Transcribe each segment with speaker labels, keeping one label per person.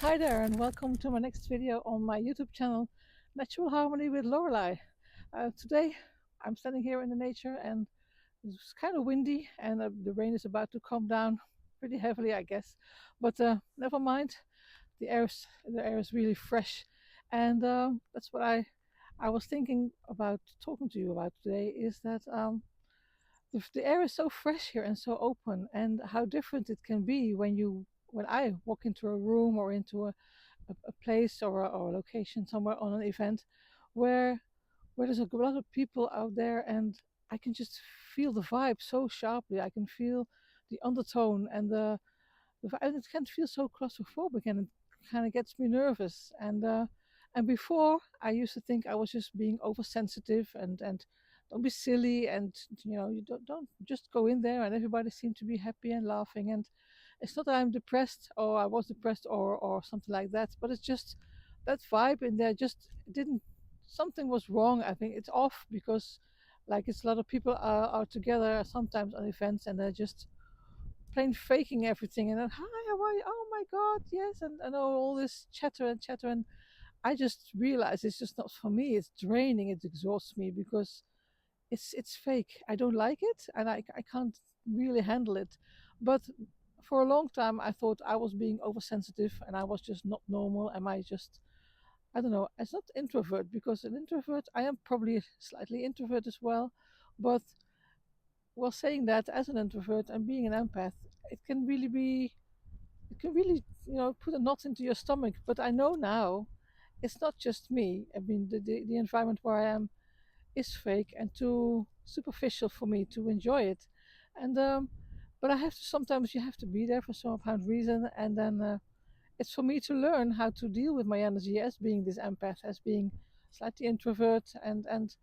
Speaker 1: Hi there, and welcome to my next video on my YouTube channel, Natural Harmony with Lorelei. Today, I'm standing here in the nature, and it's kind of windy, and the rain is about to come down pretty heavily, I guess. But never mind, the air is really fresh, and that's what I was thinking about talking to you about today. Is that the air is so fresh here and so open, and how different it can be when I walk into a room or into a place or a location somewhere on an event where there's a lot of people out there, and I can just feel the vibe so sharply. I can feel the undertone and and it can feel so claustrophobic, and it kind of gets me nervous. And before, I used to think I was just being oversensitive, and don't be silly, and you don't just go in there and everybody seemed to be happy and laughing. And it's not that I'm depressed, or I was depressed, or something like that, but it's just that vibe in there just didn't, something was wrong. I think it's off, because like it's a lot of people are together sometimes on events, and they're just plain faking everything, and then, hi, how are you? Oh my god, yes. And all this chatter and chatter, and I just realized it's just not for me. It's draining, it exhausts me, because it's fake. I don't like it, and I can't really handle it. But for a long time I thought I was being oversensitive, and I was just not normal. Am I just, I don't know, it's not introvert, because an introvert, I am probably slightly introvert as well. But while saying that, as an introvert and being an empath, it can really be, it can really, put a knot into your stomach. But I know now it's not just me. I mean, the environment where I am is fake and too superficial for me to enjoy it. And but I have to, sometimes you have to be there for some apparent reason, and then it's for me to learn how to deal with my energy as being this empath, as being slightly introvert, and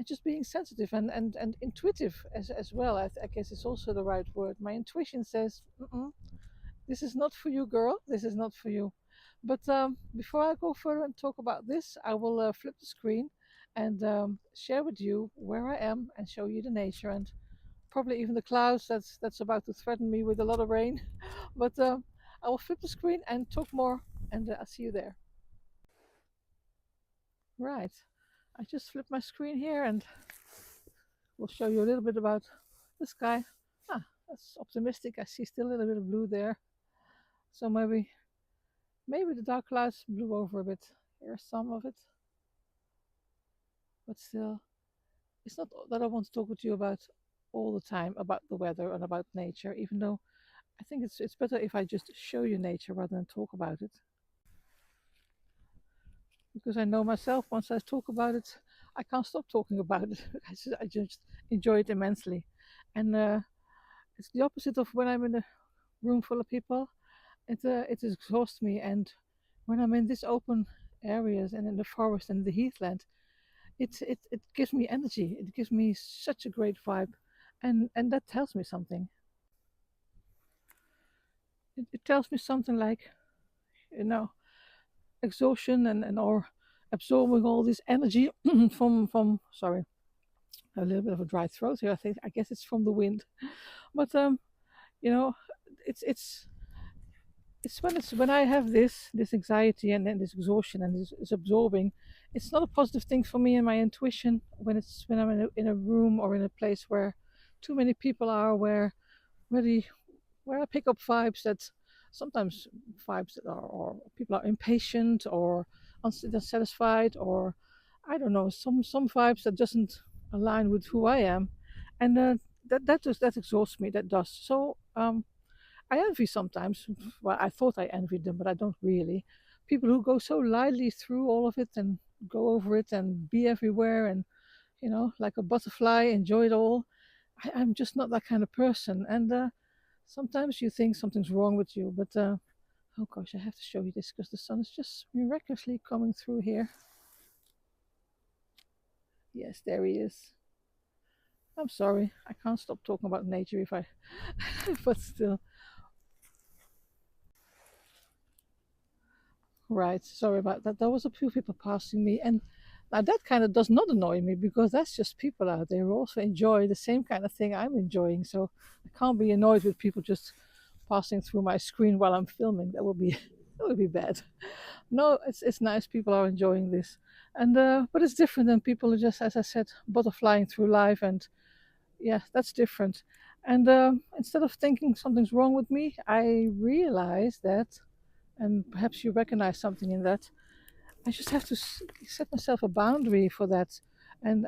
Speaker 1: just being sensitive and intuitive as well. I guess it's also the right word. My intuition says, mm-mm, this is not for you, girl. This is not for you. But before I go further and talk about this, I will flip the screen and share with you where I am, and show you the nature, and probably even the clouds that's about to threaten me with a lot of rain. But I will flip the screen and talk more, and I'll see you there. Right. I just flipped my screen here, and we'll show you a little bit about the sky. Ah, that's optimistic. I see still a little bit of blue there. So maybe the dark clouds blew over a bit. Here's some of it. But still, it's not that I want to talk with you about all the time about the weather and about nature, even though I think it's better if I just show you nature rather than talk about it. Because I know myself, once I talk about it, I can't stop talking about it. I just enjoy it immensely. And it's the opposite of when I'm in a room full of people. It exhausts me. And when I'm in these open areas and in the forest and the heathland, it gives me energy. It gives me such a great vibe, and that tells me something. It tells me something like, you know exhaustion, and or absorbing all this energy from sorry, a little bit of a dry throat here. I guess it's from the wind. But you know it's when I have this anxiety, and then this exhaustion, and this absorbing. It's not a positive thing for me and my intuition, when I'm in a room or in a place where too many people are, where the where I pick up vibes that, sometimes vibes that are, or people are impatient or unsatisfied, or I don't know, some vibes that doesn't align with who I am. And that exhausts me. That does. So I envy sometimes. Well, I thought I envied them, but I don't really. People who go so lightly through all of it, and go over it, and be everywhere, and like a butterfly, enjoy it all. I'm just not that kind of person. And sometimes you think something's wrong with you, but oh gosh, I have to show you this, because the sun is just miraculously coming through here. Yes, there he is. I'm sorry, I can't stop talking about nature if I, but still. Right, sorry about that. There was a few people passing me, and now that kind of does not annoy me, because that's just people out there who also enjoy the same kind of thing I'm enjoying. So I can't be annoyed with people just passing through my screen while I'm filming. That would be It would be bad. No, it's nice. People are enjoying this, and but it's different than people who just, as I said, butterflying through life, and yeah, that's different. And instead of thinking something's wrong with me, I realize that, and perhaps you recognize something in that. I just have to set myself a boundary for that, and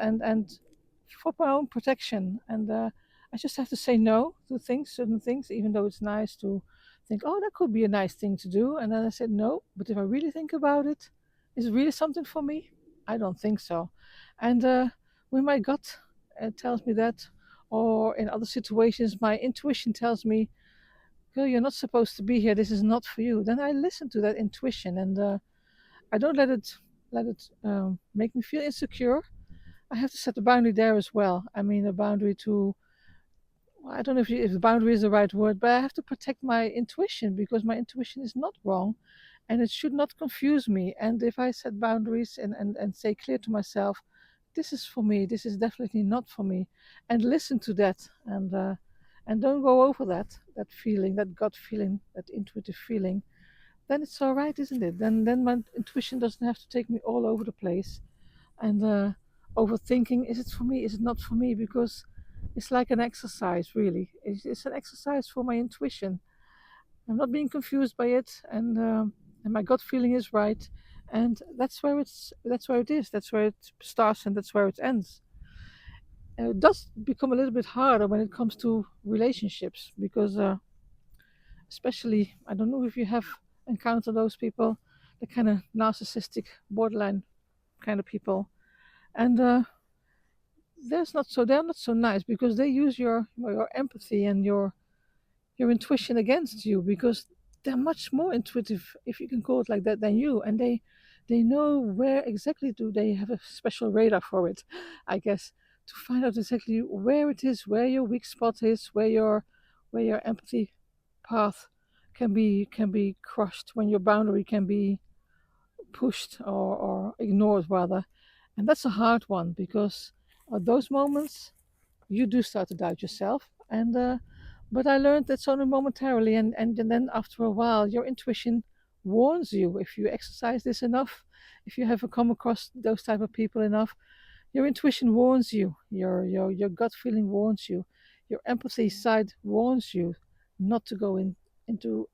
Speaker 1: for my own protection. And I just have to say no to things, certain things, even though it's nice to think, oh, that could be a nice thing to do. And then I said no, but if I really think about it, is it really something for me? I don't think so. And when my gut tells me that, or in other situations, my intuition tells me, girl, you're not supposed to be here. This is not for you. Then I listen to that intuition, and I don't let it make me feel insecure. I have to set a boundary there as well. I mean, a boundary to, well, I don't know if the boundary is the right word, but I have to protect my intuition because my intuition is not wrong, and it should not confuse me. And if I set boundaries and say clear to myself, this is for me, this is definitely not for me, and listen to that, and don't go over that feeling, that gut feeling, that intuitive feeling, then it's all right, isn't it? Then my intuition doesn't have to take me all over the place, and overthinking, is it for me, is it not for me? Because it's like an exercise, really. It's an exercise for my intuition. I'm not being confused by it, and my gut feeling is right, and that's where it is, that's where it starts, and that's where it ends. It does become a little bit harder when it comes to relationships because especially, I don't know if you have encountered those people, the kind of narcissistic borderline kind of people, and they're not so nice because they use your empathy and your intuition against you because they're much more intuitive, if you can call it like that, than you, and they know where exactly, do they have a special radar for it, I guess, to find out exactly where it is, where your weak spot is, where your empathy path can be crushed, when your boundary can be pushed or ignored rather. And that's a hard one because at those moments you do start to doubt yourself, and but I learned that's only momentarily, and then after a while your intuition warns you, if you exercise this enough, if you have come across those type of people enough, your intuition warns you, your gut feeling warns you, your empathy side warns you not to go into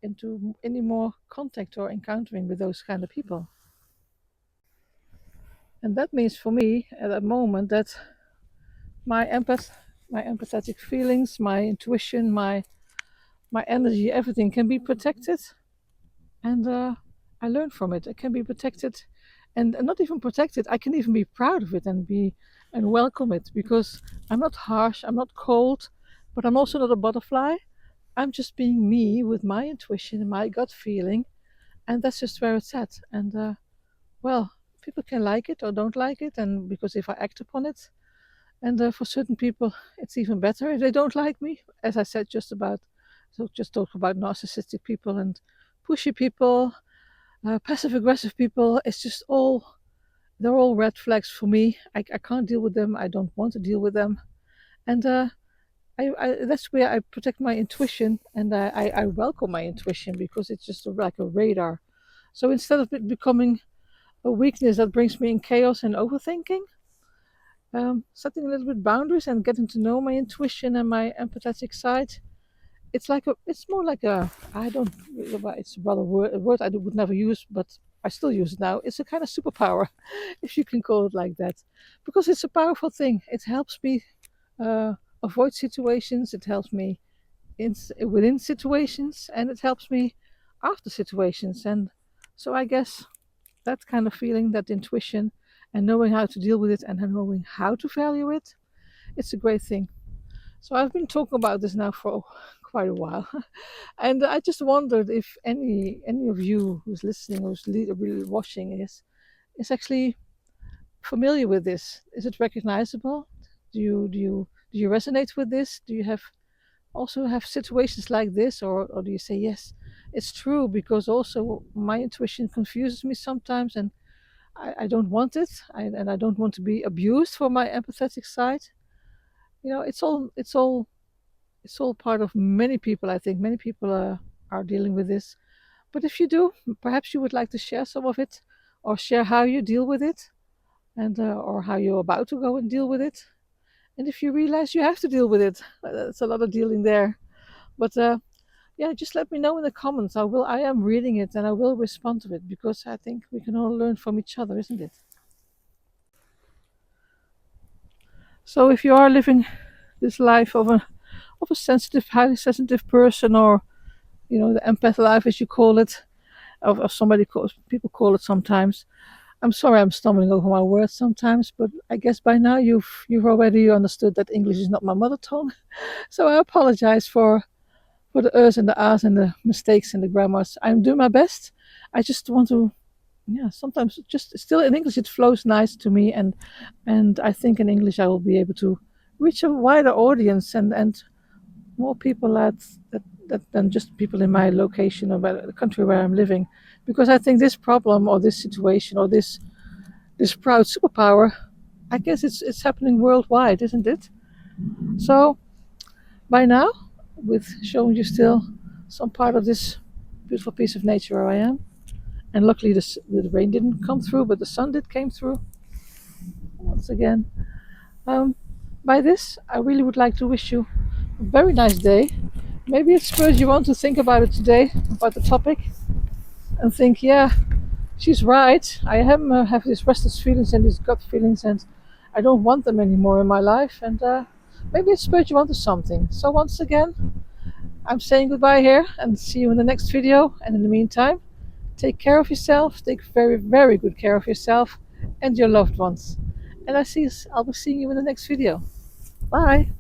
Speaker 1: any more contact or encountering with those kind of people. And that means for me at that moment that my empath my empathetic feelings, my intuition, my energy, everything can be protected, and I learn from it. It can be protected, and not even protected. I can even be proud of it and welcome it because I'm not harsh, I'm not cold, but I'm also not a butterfly. I'm just being me with my intuition and my gut feeling, and that's just where it's at. And well, people can like it or don't like it, and because if I act upon it, and for certain people, it's even better if they don't like me. As I said, just talk about narcissistic people and pushy people, passive aggressive people. It's just they're all red flags for me. I can't deal with them. I don't want to deal with them. And that's where I protect my intuition, and I welcome my intuition because it's just like a radar. So instead of it becoming a weakness that brings me in chaos and overthinking, setting a little bit boundaries and getting to know my intuition and my empathetic side, it's more like a, I don't, it's rather a word I would never use, but I still use it now. It's a kind of superpower, if you can call it like that, because it's a powerful thing. It helps me uh, avoid situations. It helps me within situations, and it helps me after situations. And so I guess that kind of feeling, that intuition, and knowing how to deal with it and knowing how to value it, it's a great thing. So I've been talking about this now for quite a while, and I just wondered if any of you who's listening or who's really watching is actually familiar with this. Is it recognizable? Do you resonate with this? Do you have situations like this, or do you say yes, it's true, because also my intuition confuses me sometimes, and I don't want it, and I don't want to be abused for my empathetic side. It's all part of many people. I think many people are dealing with this, But if you do, perhaps you would like to share some of it, or share how you deal with it, and or how you're about to go and deal with it. And if you realize you have to deal with it, that's a lot of dealing there. But yeah, just let me know in the comments. I am reading it and I will respond to it because I think we can all learn from each other, isn't it? So if you are living this life of a sensitive, highly sensitive person, or the empath life as you call it, of somebody calls people call it sometimes. I'm sorry, I'm stumbling over my words sometimes, but I guess by now you've already understood that English is not my mother tongue. So I apologize for the us and the ahs and the mistakes and the grammars. I'm doing my best. I just want to, yeah, sometimes just still in English it flows nice to me, and I think in English I will be able to reach a wider audience and more people that than just people in my location or the country where I'm living, because I think this problem or this situation or this proud superpower, I guess it's happening worldwide, isn't it? So by now, with showing you still some part of this beautiful piece of nature where I am, and luckily the rain didn't come through, but the sun did came through once again. Um, by this, I really would like to wish you a very nice day. Maybe it spurs you on to think about it today, about the topic, and think, yeah, she's right. I have these restless feelings and these gut feelings, and I don't want them anymore in my life. And maybe it spurs you on to something. So once again, I'm saying goodbye here, and see you in the next video. And in the meantime, take care of yourself. Take very, very good care of yourself and your loved ones. And I'll be seeing you in the next video. Bye.